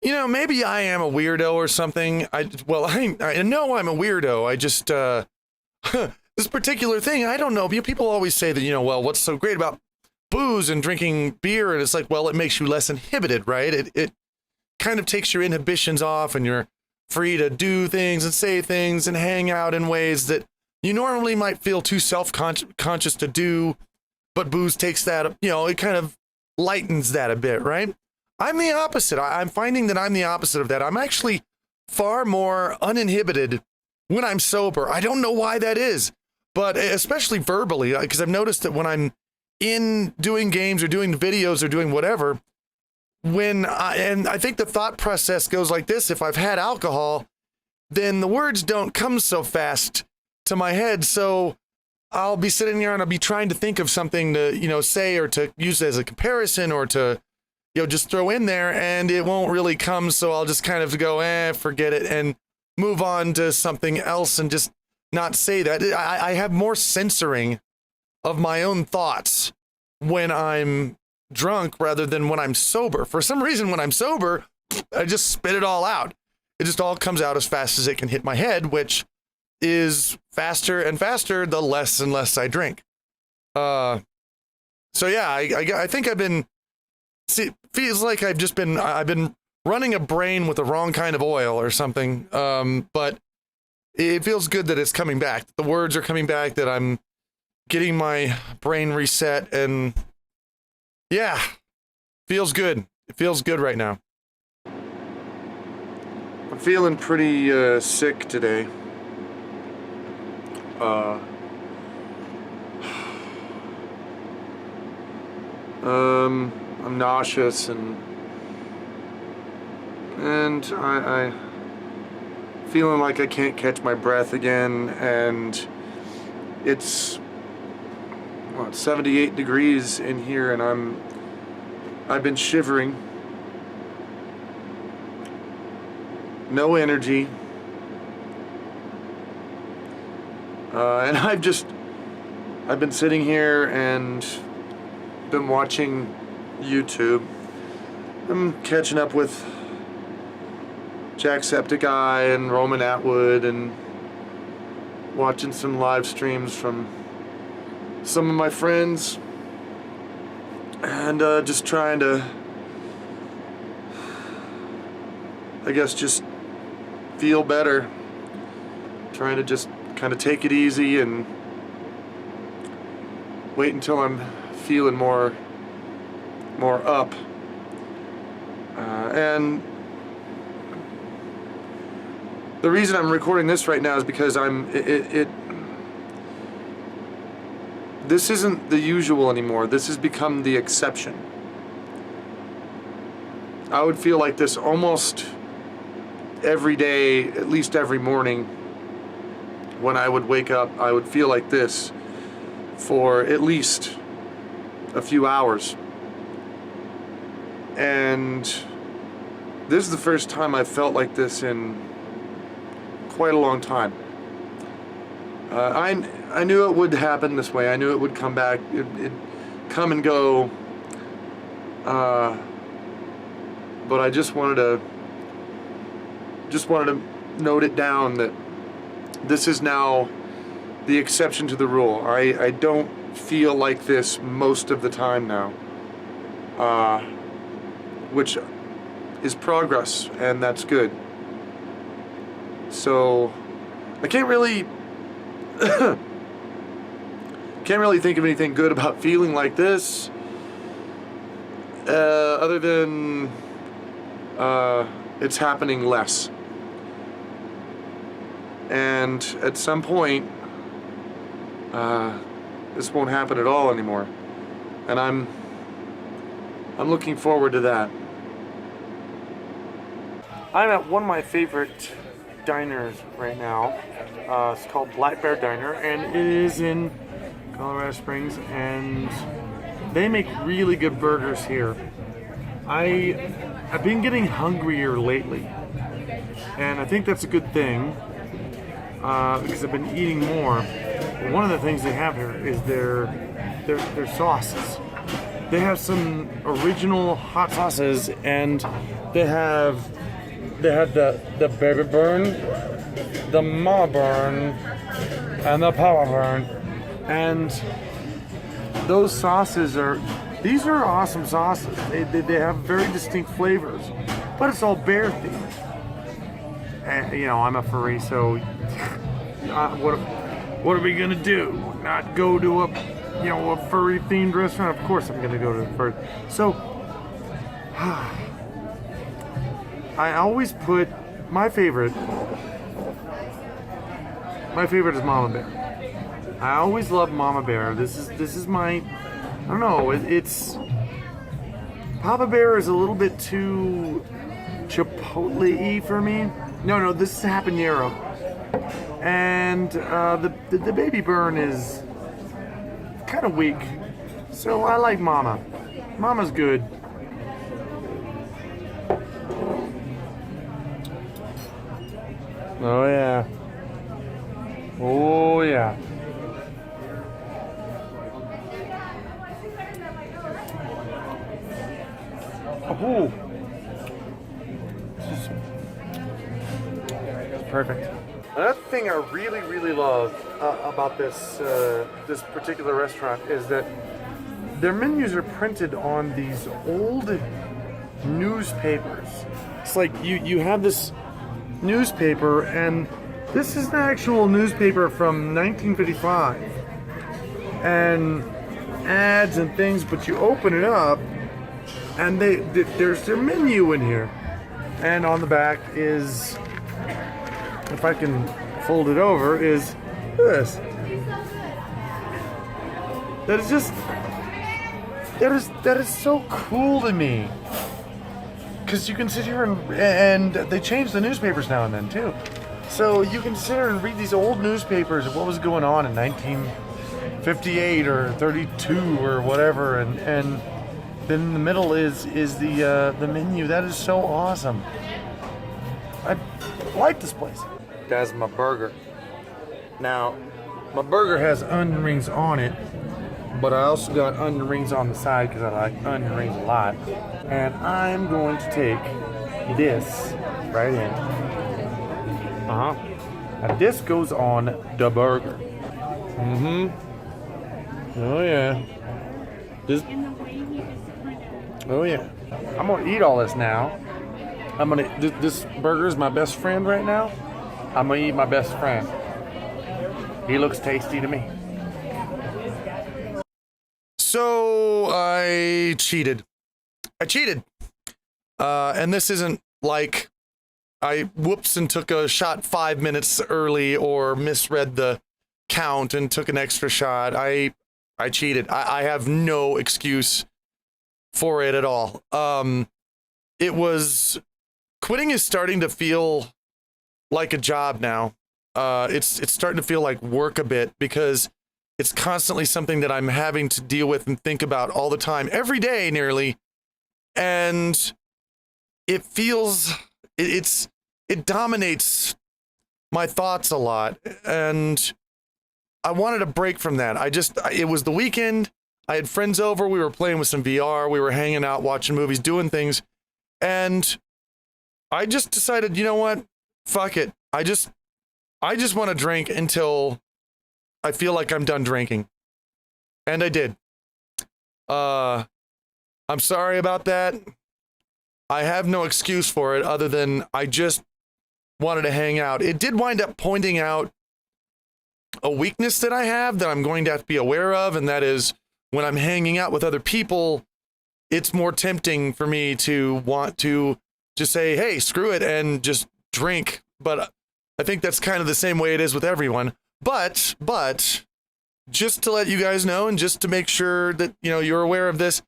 Maybe I am a weirdo or something. I know I'm a weirdo. I just, this particular thing, I don't know. People always say that, well, what's so great about booze and drinking beer? And it's like, well, it makes you less inhibited, right? It kind of takes your inhibitions off and you're free to do things and say things and hang out in ways that you normally might feel too self-conscious to do. But booze takes that, it kind of lightens that a bit, right? I'm the opposite. I'm finding that I'm the opposite of that. I'm actually far more uninhibited when I'm sober. I don't know why that is, but especially verbally, because I've noticed that when I'm in doing games or doing videos or doing whatever, and I think the thought process goes like this: if I've had alcohol, then the words don't come so fast to my head. So I'll be sitting there and I'll be trying to think of something to, say or to use as a comparison or to, just throw in there, and it won't really come. So I'll just kind of go, forget it, and move on to something else and just not say that. I have more censoring of my own thoughts when I'm drunk rather than when I'm sober. For some reason, when I'm sober, I just spit it all out. It just all comes out as fast as it can hit my head, which is faster and faster the less and less I drink. So yeah, I think I've been, feels like I've been running a brain with the wrong kind of oil or something. But it feels good that it's coming back. The words are coming back, that I'm getting my brain reset, and yeah, feels good. It feels good right now. I'm feeling pretty sick today. I'm nauseous and I feeling like I can't catch my breath again, and it's 78 degrees in here, and I've been shivering, no energy, and I've been sitting here and been watching YouTube. I'm catching up with Jacksepticeye and Roman Atwood and watching some live streams from some of my friends, and just trying to, I guess, just feel better, trying to just kind of take it easy and wait until I'm feeling more up, and the reason I'm recording this right now is because this isn't the usual anymore. This has become the exception. I would feel like this almost every day, at least every morning. When I would wake up, I would feel like this for at least a few hours. And this is the first time I've felt like this in quite a long time. I knew it would happen this way. I knew it would come back. It'd come and go. But I just wanted to note it down that this is now the exception to the rule. I don't feel like this most of the time now, which is progress, and that's good. So I can't really think of anything good about feeling like this, other than it's happening less. And at some point, this won't happen at all anymore, and I'm looking forward to that. I'm at one of my favorite diners right now. It's called Black Bear Diner, and it is in Colorado Springs, and they make really good burgers here. I've been getting hungrier lately, and I think that's a good thing, because I've been eating more. One of the things they have here is their sauces, They have some original hot sauces, and they had the baby burn, the mama burn, and the papa burn, and those sauces these are awesome sauces. They have very distinct flavors, but it's all bear themed. And, you know, I'm a furry, so what are we gonna do? Not go to a furry themed restaurant? Of course I'm gonna go to a furry. So I always put my favorite is Mama Bear. I always love Mama Bear. This is my, I don't know, it's Papa Bear is a little bit too chipotle-y for me. No, this is habanero. And the baby burn is kind of weak. So I like Mama. Mama's good. Oh yeah. Oh yeah. Oh. This is perfect. Another thing I really love about this particular restaurant is that their menus are printed on these old newspapers. It's like you have this newspaper, and this is an actual newspaper from 1955, and ads and things, but you open it up and there's their menu in here, and on the back is, if I can fold it over, is this. That is so cool to me. Because you can sit here and they change the newspapers now and then too. So you can sit here and read these old newspapers of what was going on in 1958 or 32 or whatever, and then in the middle is the menu. That is so awesome. I like this place. That's my burger. Now, my burger has onion rings on it, but I also got onion rings on the side because I like onion rings a lot. And I'm going to take this right in. Now this goes on the burger. Oh yeah. Oh yeah. I'm gonna eat all this now. This burger is my best friend right now. I'm gonna eat my best friend. He looks tasty to me. So I cheated. And this isn't like I whoops and took a shot 5 minutes early or misread the count and took an extra shot. I cheated. I have no excuse for it at all. Quitting is starting to feel like a job now. It's starting to feel like work a bit, because it's constantly something that I'm having to deal with and think about all the time, every day nearly. And it dominates my thoughts a lot. And I wanted a break from that. It was the weekend. I had friends over. We were playing with some VR. We were hanging out, watching movies, doing things. And I just decided, you know what? Fuck it. I just want to drink until I feel like I'm done drinking. And I did. I'm sorry about that. I have no excuse for it other than I just wanted to hang out. It did wind up pointing out a weakness that I have that I'm going to have to be aware of, and that is when I'm hanging out with other people, it's more tempting for me to want to just say, hey, screw it, and just drink. But I think that's kind of the same way it is with everyone. But just to let you guys know, and just to make sure that, you're aware of this,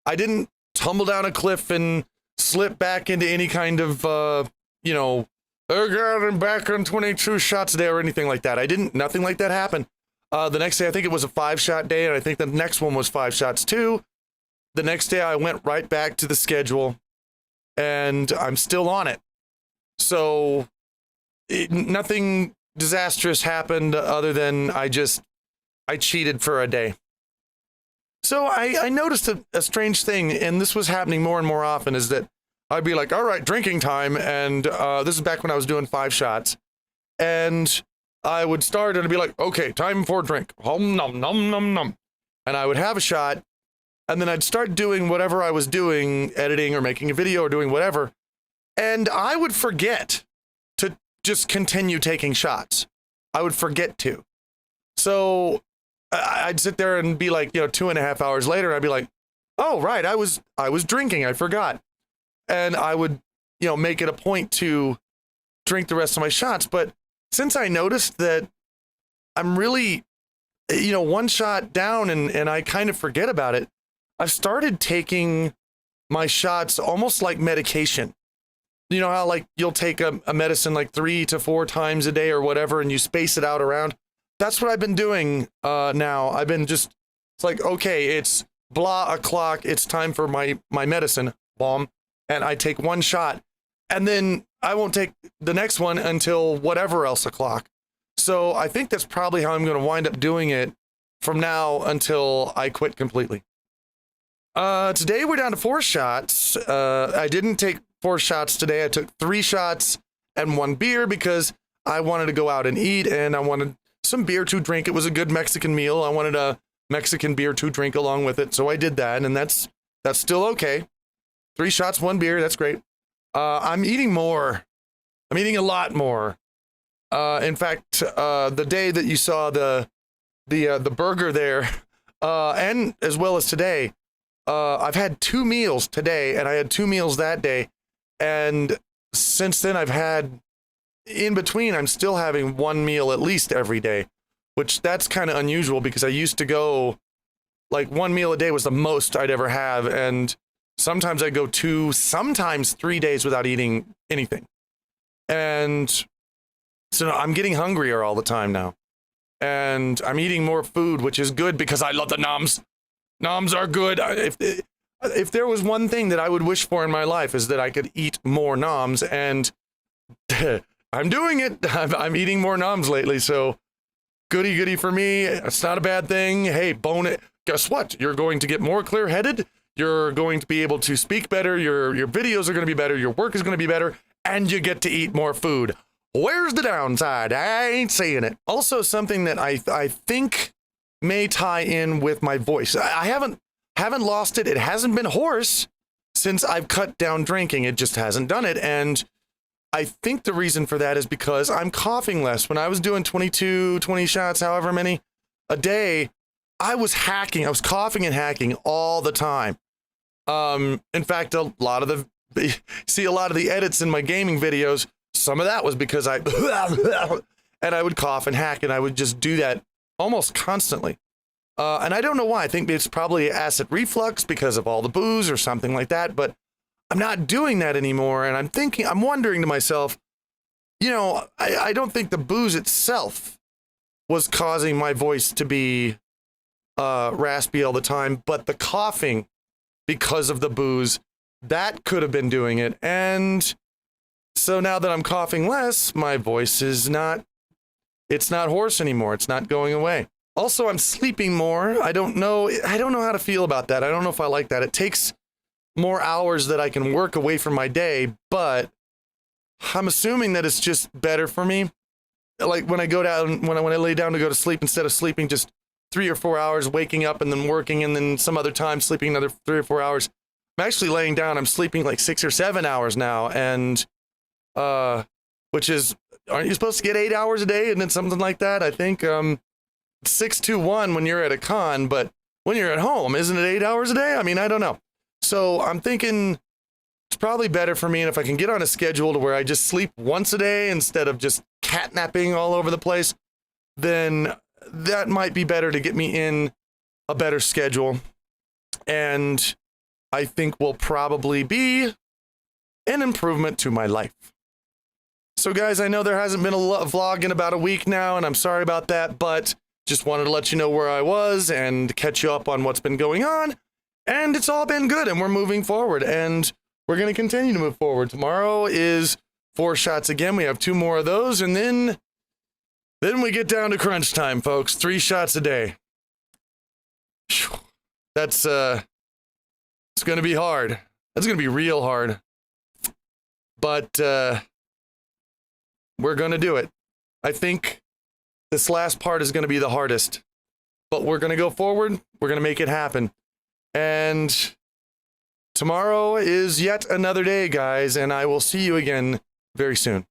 I didn't tumble down a cliff and slip back into any kind of, oh God, I'm back on 22 shots a day or anything like that. Nothing like that happened. The next day, I think it was a 5-shot day, and I think the next one was 5 shots too. The next day, I went right back to the schedule, and I'm still on it. So nothing disastrous happened other than I cheated for a day. So I noticed a strange thing, and this was happening more and more often, is that I'd be like, all right, drinking time. And this is back when I was doing 5 shots. And I would start and I'd be like, okay, time for a drink. Hum, nom, nom, nom, nom. And I would have a shot. And then I'd start doing whatever I was doing, editing or making a video or doing whatever. And I would forget to just continue taking shots. I would forget to. So I'd sit there and be like, 2.5 hours later, I'd be like, oh, right, I was drinking. I forgot. And I would, make it a point to drink the rest of my shots. But since I noticed that I'm really, one shot down and I kind of forget about it, I've started taking my shots almost like medication. You know how like you'll take a medicine like 3 to 4 times a day or whatever, and you space it out around? That's what I've been doing now. I've been it's like, okay, it's blah o'clock. It's time for my medicine, bomb. And I take 1 shot, and then I won't take the next one until whatever else o'clock. So I think that's probably how I'm going to wind up doing it from now until I quit completely. Today we're down to 4 shots. I didn't take 4 shots today. I took 3 shots and 1 beer because I wanted to go out and eat, and I wanted some beer to drink. It was a good Mexican meal. I wanted a Mexican beer to drink along with it, so I did that, and that's still okay. 3 shots, 1 beer. That's great. I'm eating more. I'm eating a lot more. In fact, the day that you saw the burger there, and as well as today, I've had 2 meals today, and I had 2 meals that day. And since then, I've had, in between, I'm still having 1 meal at least every day, which that's kind of unusual because I used to go, like 1 meal a day was the most I'd ever have. And sometimes I go 2, sometimes 3 days without eating anything. And so I'm getting hungrier all the time now. And I'm eating more food, which is good because I love the noms. Noms are good. If there was one thing that I would wish for in my life is that I could eat more noms, and I'm doing it. I'm eating more noms lately, so goody for me. It's not a bad thing. Hey, bone it. Guess what? You're going to get more clear-headed. You're going to be able to speak better. Your videos are going to be better. Your work is going to be better, and you get to eat more food. Where's the downside? I ain't saying it. Also, something that I think may tie in with my voice. I haven't lost it. It hasn't been hoarse since I've cut down drinking. It just hasn't done it. And I think the reason for that is because I'm coughing less. When I was doing 20 shots, however many a day, I was hacking. I was coughing and hacking all the time. In fact, a lot of the edits in my gaming videos, some of that was because and I would cough and hack, and I would just do that almost constantly. And I don't know why. I think it's probably acid reflux because of all the booze or something like that, but I'm not doing that anymore. And I'm wondering to myself, I don't think the booze itself was causing my voice to be raspy all the time, but the coughing because of the booze, that could have been doing it. And so now that I'm coughing less, my voice it's not hoarse anymore. It's not going away. Also, I'm sleeping more. I don't know how to feel about that. I don't know if I like that. It takes more hours that I can work away from my day, but I'm assuming that it's just better for me. Like when I lay down to go to sleep, instead of sleeping just 3 or 4 hours, waking up and then working, and then some other time sleeping another 3 or 4 hours, I'm actually laying down. I'm sleeping like 6 or 7 hours now, and which is, aren't you supposed to get 8 hours a day? And then something like that. I think 6 to 1 when you're at a con, but when you're at home, isn't it 8 hours a day? I mean, I don't know. So I'm thinking it's probably better for me, and if I can get on a schedule to where I just sleep once a day instead of just catnapping all over the place, then that might be better to get me in a better schedule. And I think will probably be an improvement to my life. So guys, I know there hasn't been a vlog in about a week now, and I'm sorry about that, but just wanted to let you know where I was and catch you up on what's been going on. And it's all been good, and we're moving forward, and we're going to continue to move forward. Tomorrow is 4 shots again. We have 2 more of those, and then we get down to crunch time, folks. 3 shots a day. That's it's gonna be hard. That's gonna be real hard. But we're gonna do it. I think this last part is gonna be the hardest. But we're gonna go forward. We're gonna make it happen. And tomorrow is yet another day, guys, and I will see you again very soon.